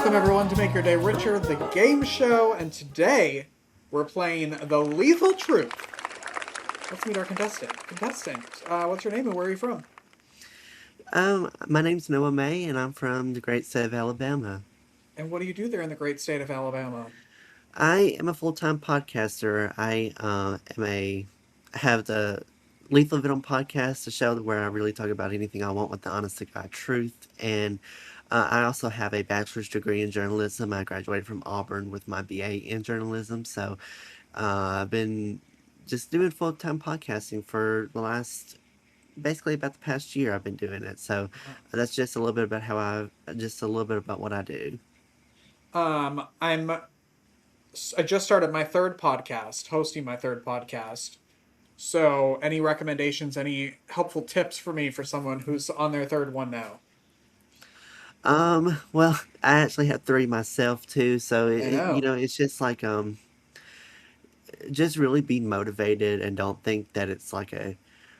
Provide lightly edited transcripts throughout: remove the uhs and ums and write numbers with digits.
Welcome everyone to Make Your Day Richer, the game show, and today we're playing the Lethal Truth. Let's meet our contestant. What's your name and where are you from? My name's Noah May, and I'm from the great state of Alabama. And what do you do there in the great state of Alabama? I am a full-time podcaster. I have the Lethal Venom podcast, a show where I really talk about anything I want with the honest to God truth. And I also have a bachelor's degree in journalism. I graduated from Auburn with my BA in journalism. So I've been just doing full-time podcasting for the last basically about the past year. I've been doing it. So that's just a little bit about just a little bit about what I do. I'm I just started my third podcast, hosting my third podcast. So, any recommendations, any helpful tips for me for someone who's on their third one now? Well, I actually have three myself too, so I know. it's just like just really be motivated and don't think that it's like a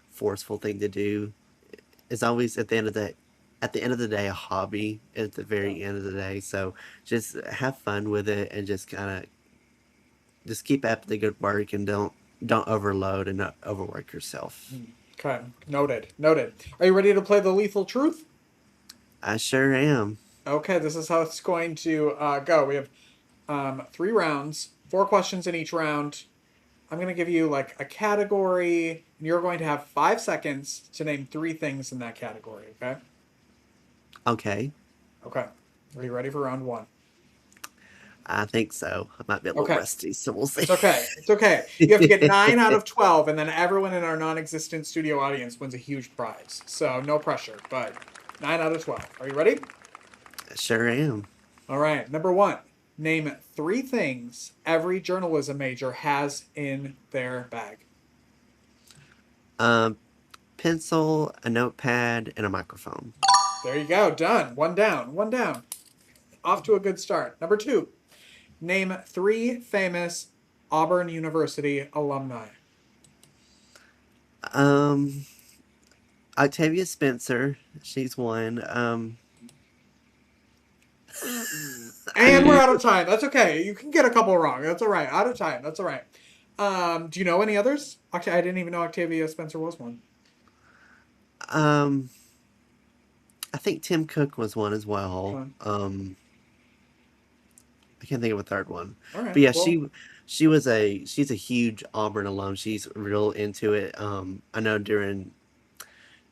forceful thing to do. It's always at the end of the day a hobby at the Yeah. very end of the day. So just have fun with it and just kind of just keep up the good work and don't overload and not overwork yourself. Okay. Noted. Noted. Are you ready to play the Lethal Truth? I sure am. Okay, this is how it's going to go. We have three rounds, four questions in each round. I'm going to give you like a category, and you're going to have 5 seconds to name three things in that category, okay? Okay. Okay. Are you ready for round one? I think so. I might be a little Okay. rusty, so we'll see. It's okay. It's okay. You have to get 9 out of 12, and then everyone in our non existent studio audience wins a huge prize. So no pressure, but 9 out of 12. Are you ready? Sure am. All right. Number one, name three things every journalism major has in their bag. Um, Pencil, a notepad, and a microphone. There you go. Done. One down. One down. Off to a good start. Number two, name three famous Auburn University alumni. Um, Octavia Spencer, she's one. And we're out of time. That's okay. You can get a couple wrong. That's all right. Out of time. That's all right. Do you know any others? Actually, I didn't even know Octavia Spencer was one. um, I think Tim Cook was one as well. Okay. I can't think of a third one, All right. but yeah, Well, she's a huge Auburn alum. She's real into it. I know during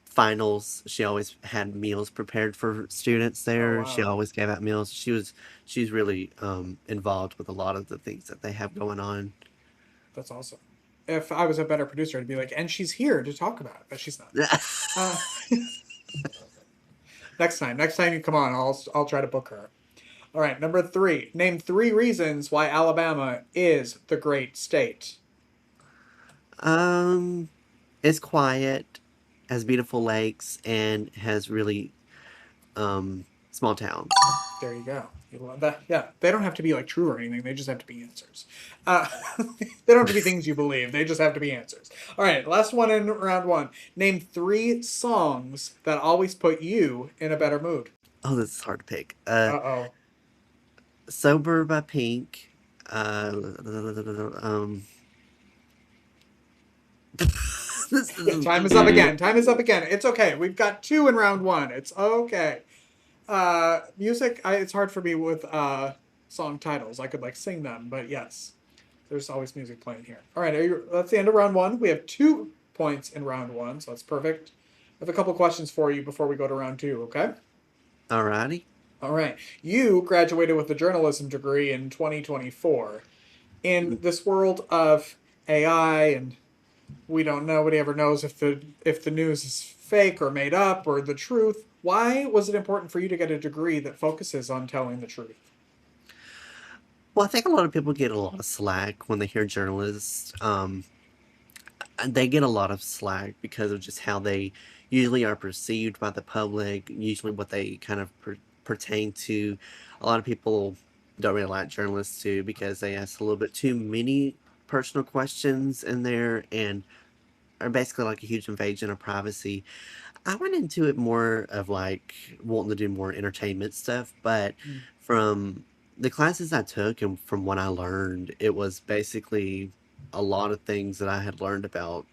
finals, she always had meals prepared for students oh there. She wow, always gave out meals. She's really involved with a lot of the things that they have going on. that's awesome. If I was a better producer, I'd be like, and she's here to talk about it, but she's not. Uh, next time you come on, I'll try to book her. All right. Number three, name three reasons why Alabama is the great state. um, it's quiet, has beautiful lakes, and has really small towns. There you go. You love that. Yeah, they don't have to be like true or anything. They just have to be answers. Uh, they don't have to be things you believe. They just have to be answers. All right, last one in round one. Name three songs that always put you in a better mood. Oh, this is hard to pick. Uh oh. Sober by Pink. Um, this Time is up again. Time is up again. It's okay. We've got two in round one. It's okay. Music. It's hard for me with song titles. I could like sing them, but yes, there's always music playing here. All right. That's the end of round one. We have 2 points in round one, so that's perfect. I have a couple questions for you before we go to round two. Okay. alrighty. All right. You graduated with a journalism degree in 2024. In this world of AI and we don't know, nobody ever knows if the news is fake or made up or the truth. Why was it important for you to get a degree that focuses on telling the truth? Well, I think a lot of people get a lot of slack when they hear journalists. And they get a lot of slack because of just how they usually are perceived by the public, usually what they kind of pertain to. A lot of people don't really like journalists too because they ask a little bit too many personal questions in there, and are basically like a huge invasion of privacy. I went into it more of like wanting to do more entertainment stuff, but Mm. from the classes I took and from what I learned, it was basically a lot of things that I had learned about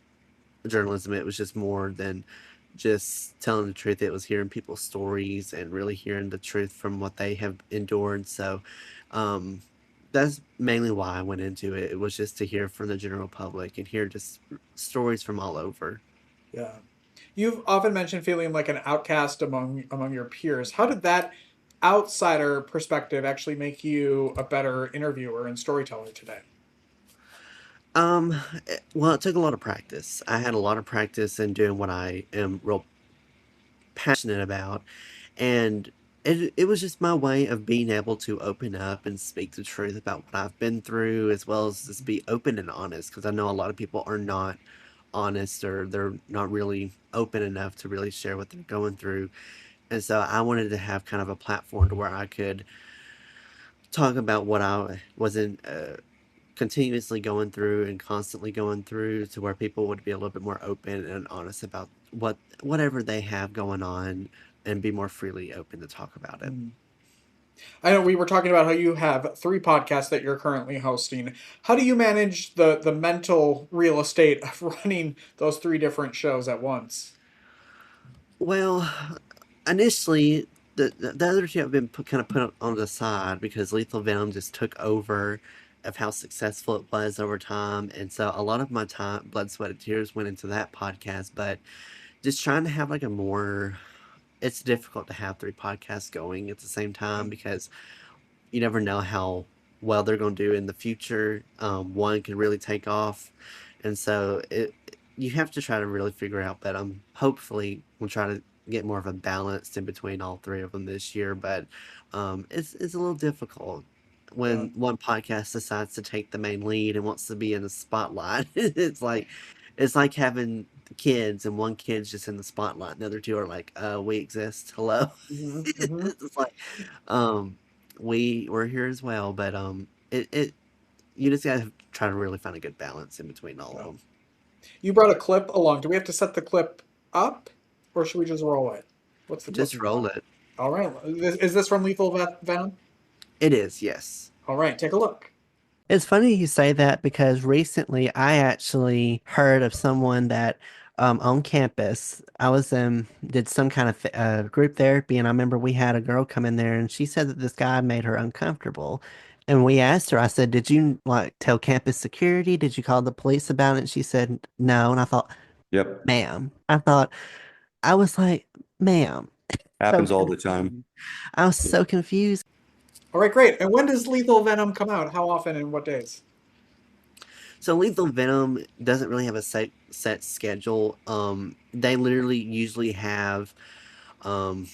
journalism. It was just more than just telling the truth. It was hearing people's stories and really hearing the truth from what they have endured. So, um, that's mainly why I went into it. It was just to hear from the general public and hear just stories from all over. Yeah. You've often mentioned feeling like an outcast among your peers. How did that outsider perspective actually make you a better interviewer and storyteller today? Well, it took a lot of practice. I had a lot of practice in doing what I am real passionate about, and it was just my way of being able to open up and speak the truth about what I've been through, as well as just be open and honest. Because I know a lot of people are not honest, or they're not really open enough to really share what they're going through. And so I wanted to have kind of a platform to where I could talk about what I wasn't continuously going through and constantly going through, to where people would be a little bit more open and honest about whatever they have going on, and be more freely open to talk about it. Mm. I know we were talking about how you have three podcasts that you're currently hosting. How do you manage the mental real estate of running those three different shows at once? Well, initially, the other two have been kind of put on the side because Lethal Venom just took over of how successful it was over time. And so a lot of my time, blood, sweat, and tears went into that podcast. But just trying to have like a more, it's difficult to have three podcasts going at the same time because you never know how well they're going to do in the future. One could really take off, and so you have to try to really figure out. But hopefully we'll try to get more of a balance in between all three of them this year. But it's a little difficult Yeah. when one podcast decides to take the main lead and wants to be in the spotlight. It's like having kids and one kid's just in the spotlight and the other two are like, we exist, hello. Hmm. Hmm. It's like, um we're here as well, but it you just gotta try to really find a good balance in between all of Yeah. them. You brought a clip along. Do we have to set the clip up, or should we just roll it? What's the clip Just you roll brought? it. All right. Is this from Lethal Venom? It is, yes. All right. Take a look. It's funny you say that because recently I actually heard of someone that on campus I was did some kind of group therapy, and I remember we had a girl come in there and she said that this guy made her uncomfortable. And we asked her, I said, "Did you like tell campus security? Did you call the police about it?" She said no. And I thought, Yep. ma'am, I was like, ma'am, so Happens all the time. confused. I was so confused. All right. Great. And when does Lethal Venom come out? How often and what days? So Lethal Venom doesn't really have a set schedule. They literally usually have, um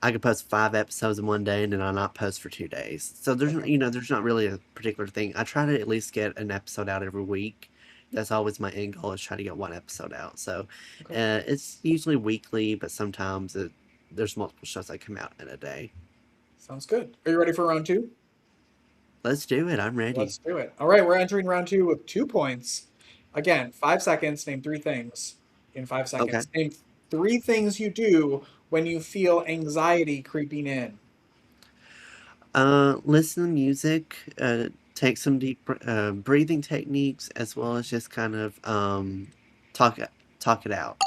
I could post 5 episodes in one day and then I not post for 2 days. So Okay. there's not really a particular thing. I try to at least get an episode out every week. That's always my end goal, is try to get one episode out. So Okay. it's usually weekly, but sometimes there's multiple shows that come out in a day. Sounds good. Are you ready for round two? Let's do it. I'm ready. Let's do it. All right. We're entering round two with 2 points. Again, 5 seconds. Name three things in five Okay. seconds. Name three things you do when you feel anxiety creeping in. Listen to music, take some deep breathing techniques, as well as just kind of talk it talk it out.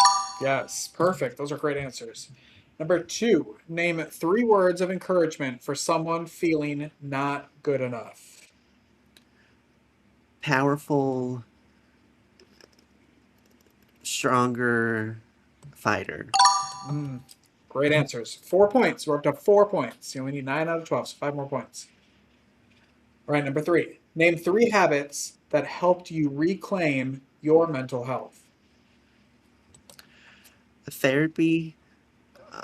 Yes, perfect. Those are great answers. Number two, name three words of encouragement for someone feeling not good enough. Powerful, stronger fighter. Mm, great answers. 4 points. We're up to 4 points. You only need 9 out of 12, so 5 more points. All right, number three, name three habits that helped you reclaim your mental health. Therapy,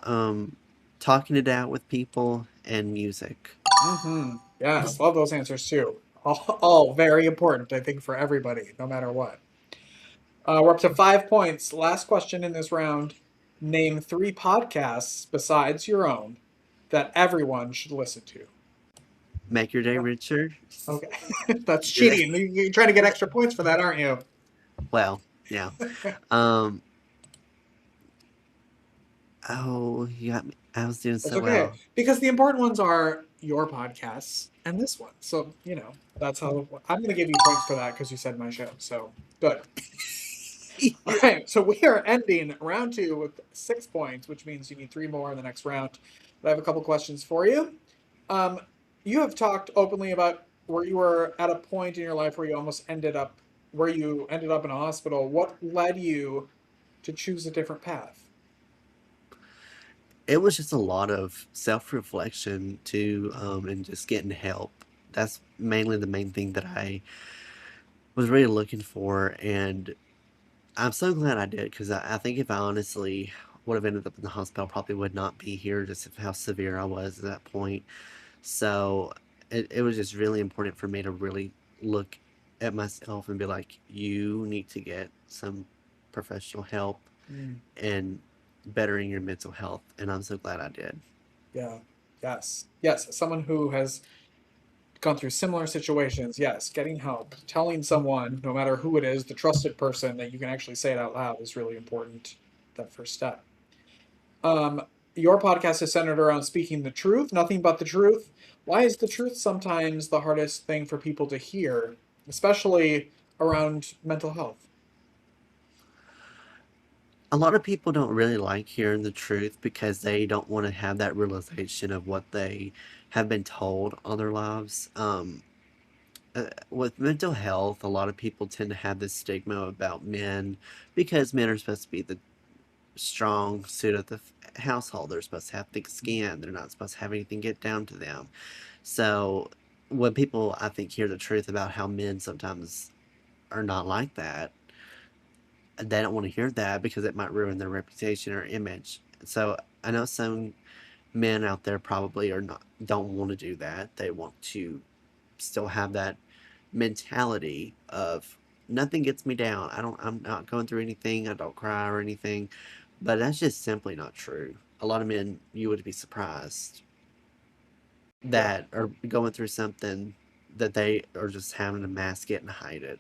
um, talking it out with people, and music. Mm-hmm. Yes, love those answers too. All very important, I think, for everybody, no matter what. We're up to 5 points. Last question in this round. Name three podcasts besides your own that everyone should listen to. Make your day richer. Okay, that's Your day. cheating. You're trying to get extra points for that, aren't you? Well, Yeah. Um, oh, you got me. I was doing That's so okay. well. Because the important ones are your podcasts and this one. So, that's how I'm going to give you points for that because you said my show. So, good. All right. So, we are ending round two with 6 points, which means you need three more in the next round. But I have a couple questions for you. Um, you have talked openly about where you were at a point in your life where you ended up in a hospital. What led you to choose a different path? It was just a lot of self-reflection too, and just getting help. That's mainly the main thing that I was really looking for, and I'm so glad I did because I think if I honestly would have ended up in the hospital, I probably would not be here just of how severe I was at that point. So it was just really important for me to really look at myself and be like, you need to get some professional help Mm, and bettering your mental health. And I'm so glad I did. yeah. Yes. Yes. As someone who has gone through similar situations, yes, getting help, telling someone, no matter who it is, the trusted person that you can actually say it out loud is really important. That first step. Um, your podcast is centered around speaking the truth, nothing but the truth. Why is the truth sometimes the hardest thing for people to hear, especially around mental health? A lot of people don't really like hearing the truth because they don't want to have that realization of what they have been told all their lives. With mental health, a lot of people tend to have this stigma about men because men are supposed to be the strong suit of the household. They're supposed to have thick skin. They're not supposed to have anything get down to them. So when people, I think, hear the truth about how men sometimes are not like that, they don't want to hear that because it might ruin their reputation or image. So I know some men out there probably are not don't want to do that. They want to still have that mentality of nothing gets me down. I'm not going through anything. I don't cry or anything. But that's just simply not true. A lot of men, you would be surprised Yeah. that are going through something that they are just having to mask it and hide it.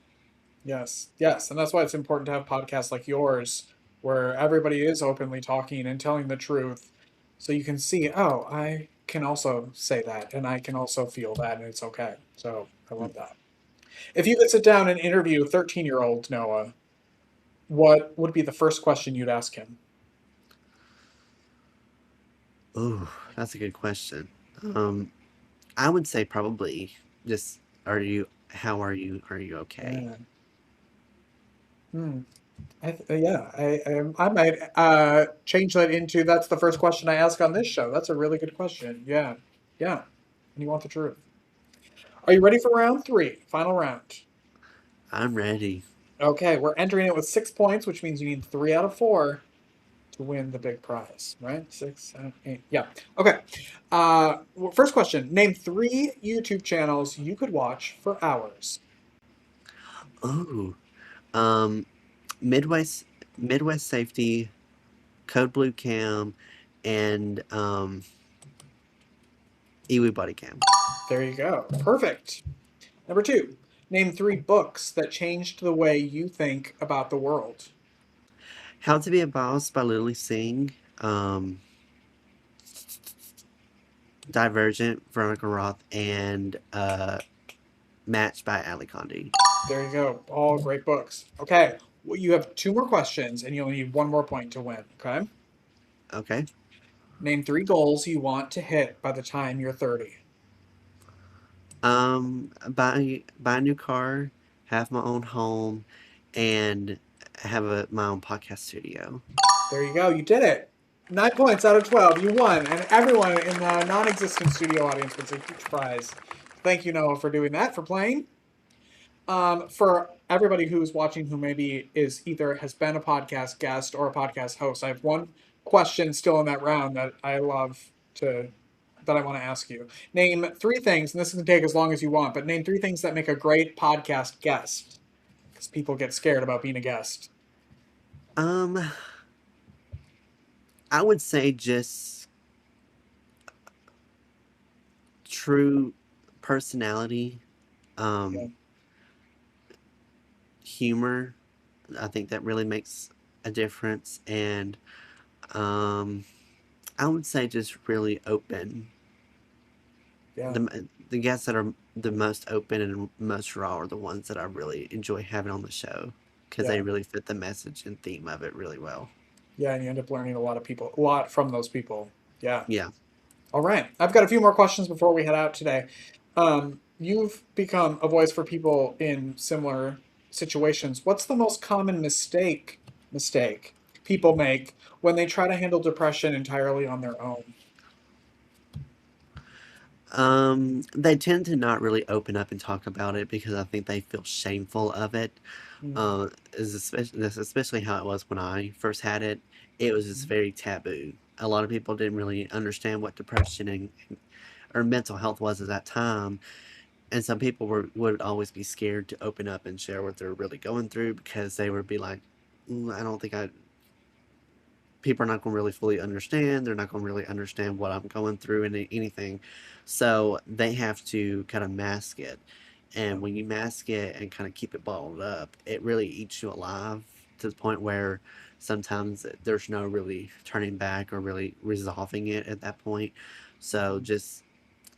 Yes, yes, and that's why it's important to have podcasts like yours where everybody is openly talking and telling the truth so you can see, oh, I can also say that and I can also feel that and it's okay. So I love that. If you could sit down and interview 13-year-old Noah, what would be the first question you'd ask him? Oh, that's a good question. Um, I would say probably just, how are you? Are you okay? Yeah. Hmm. Yeah, I might change that into that's the first question I ask on this show. That's a really good question. Yeah, yeah. And you want the truth. Are you ready for round three? Final round. I'm ready. Okay, we're entering it with 6 points, which means you need 3 out of 4 to win the big prize, right? Six, seven, eight. Yeah. Okay. First question. Name 3 YouTube channels you could watch for hours. Oh, um, Midwest Midwest Safety, Code Blue Cam, and Iwi Body Cam. There you go. Perfect. Number 2. Name 3 books that changed the way you think about the world. How to Be a Boss by Lily Singh, um, Divergent, Veronica Roth, and Match by Ali Condi. There you go. All great books. Okay. Well, you have 2 more questions, and you only need 1 more point to win. Okay. Okay. Name 3 goals you want to hit by the time you're 30. Buy a new car, have my own home, and have my own podcast studio. There you go. You did it. 9 points out of 12. You won. And everyone in the non existent studio audience gets a huge prize. Thank you, Noah, for doing that, for playing. For everybody who's watching who maybe is either has been a podcast guest or a podcast host, I have one question still in that round that I want to ask you. Name 3 things, and this can take as long as you want, but name 3 things that make a great podcast guest. Because people get scared about being a guest. Um, I would say just true personality, Yeah. um, humor, I think that really makes a difference. And um, I would say just really open. Yeah, The guests that are the most open and most raw are the ones that I really enjoy having on the show because they yeah, really fit the message and theme of it really well. yeah. And you end up learning a lot from those people. Yeah. Yeah. All right. I've got a few more questions before we head out today. You've become a voice for people in similar situations. What's the most common mistake people make when they try to handle depression entirely on their own? They tend to not really open up and talk about it because I think they feel shameful of it. Mm, That's especially how it was when I first had it. It was just mm, very taboo. A lot of people didn't really understand what depression and or mental health was at that time, and some people would always be scared to open up and share what they're really going through because they would be like, I don't think I people are not going to really fully understand. They're not going to really understand what I'm going through and anything. So they have to kind of mask it. yeah, And when you mask it and kind of keep it bottled up, it really eats you alive to the point where sometimes there's no really turning back or really resolving it at that point. So mm, just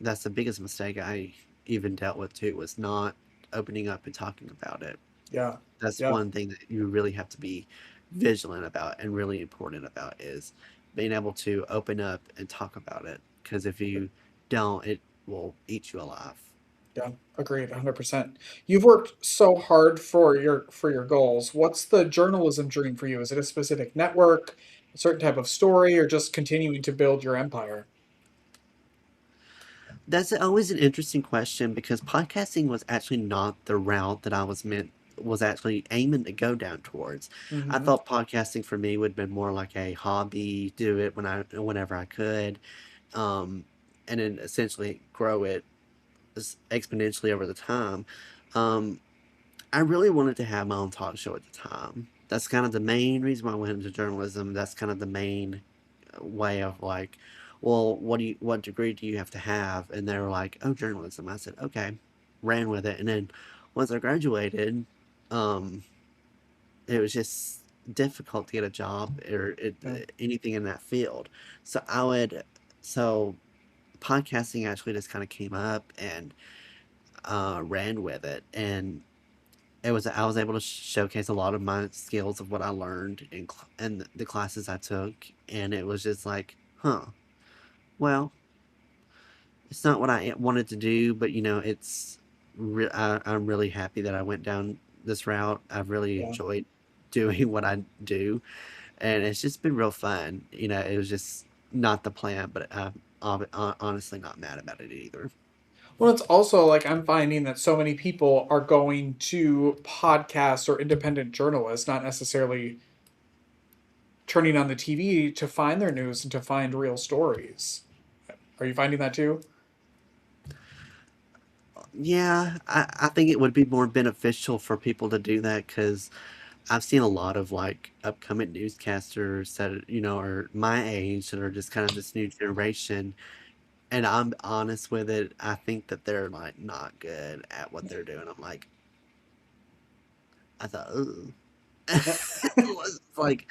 that's the biggest mistake I even dealt with too was not opening up and talking about it. yeah, That's yeah, one thing that you really have to be vigilant about and really important about is being able to open up and talk about it. Because if you don't, it will eat you alive. yeah. Agreed, 100%. You've worked so hard for your goals. What's the journalism dream for you? Is it a specific network, a certain type of story, or just continuing to build your empire? That's always an interesting question because podcasting was actually not the route that I was actually aiming to go down towards. I Mm-hmm. thought podcasting for me would have been more like a hobby, do it whenever I could, um, and then essentially grow it exponentially over the time. Um, I really wanted to have my own talk show at the time. That's kind of the main reason why I went into journalism. That's kind of the main way of like, well, what degree do you have to have? And they were like, oh, journalism. I said, okay, ran with it. And then once I graduated, um, it was just difficult to get a job or Yeah. anything in that field. So I would, so podcasting actually just kind of came up and ran with it. And I was able to showcase a lot of my skills of what I learned in the classes I took, and it was just like, huh, well, it's not what I wanted to do, but I'm really happy that I went down this route. I've really Yeah. enjoyed doing what I do, and it's just been real fun. It was just not the plan, but honestly not mad about it either. Well, it's also like I'm finding that so many people are going to podcasts or independent journalists, not necessarily turning on the TV to find their news and to find real stories. Are you finding that too? Yeah, I think it would be more beneficial for people to do that because I've seen a lot of like upcoming newscasters that are my age that are just kind of this new generation, and I'm honest with it. I think that they're like not good at what they're doing. I'm like, I thought, ooh, Yeah. it was like,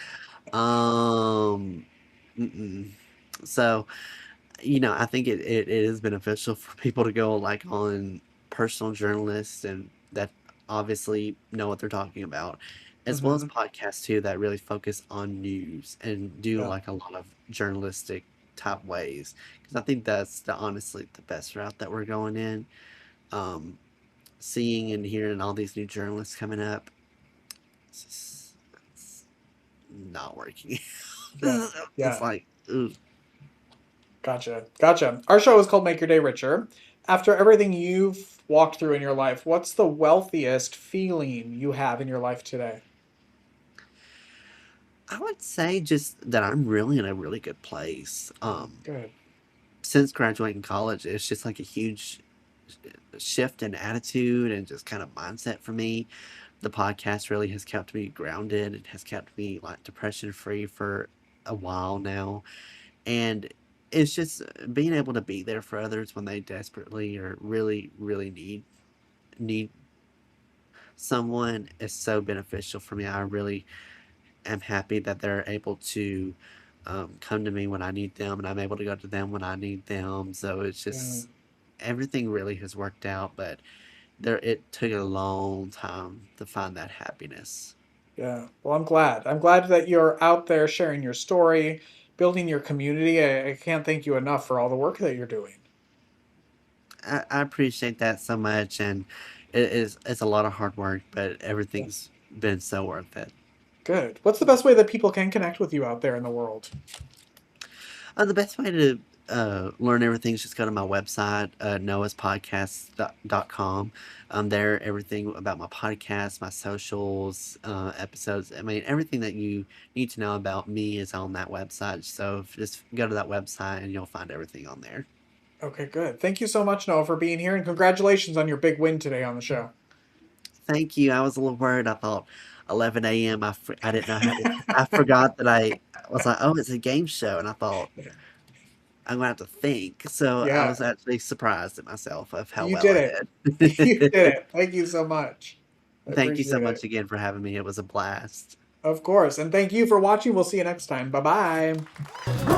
um, mm-mm. So I think it is beneficial for people to go like on personal journalists and that obviously know what they're talking about, as well as Hmm. podcasts too that really focus on news and do Yeah. like a lot of journalistic type ways. Because I think that's honestly the best route that we're going in. Um, Seeing and hearing all these new journalists coming up, it's not working. Yeah. It's Yeah. like, ooh. Gotcha. Gotcha. Our show is called Make Your Day Richer. After everything you've walked through in your life, what's the wealthiest feeling you have in your life today? I would say just that I'm really in a really good place. Good. Since graduating college, it's just like a huge shift in attitude and just kind of mindset for me. The podcast really has kept me grounded. It has kept me like depression free for a while now. And it's just being able to be there for others when they desperately or really, really need someone is so beneficial for me. I really am happy that they're able to come to me when I need them, and I'm able to go to them when I need them. So it's Yeah. just everything really has worked out, but it took a long time to find that happiness. Yeah. Well, I'm glad. I'm glad that you're out there sharing your story, building your community. I can't thank you enough for all the work that you're doing. I appreciate that so much, and it's a lot of hard work, but Yeah. everything's been so worth it. Good. What's the best way that people can connect with you out there in the world? The best way to learn everything is just go to my website, noahspodcast.com. There, everything about my podcast, my socials, episodes. I mean, everything that you need to know about me is on that website. So just go to that website and you'll find everything on there. Okay, good. Thank you so much, Noah, for being here, and congratulations on your big win today on the show. Thank you. I was a little worried. I thought 11 a.m. I didn't know how to. I forgot that I was like, oh, it's a game show, and I thought I'm gonna have to think. So I Yeah, was actually surprised at myself of how you well did I it. You did. did it. Thank you so much. I Thank you so appreciate much it. again for having me. It was a blast. Of course. And thank you for watching. We'll see you next time. Bye bye.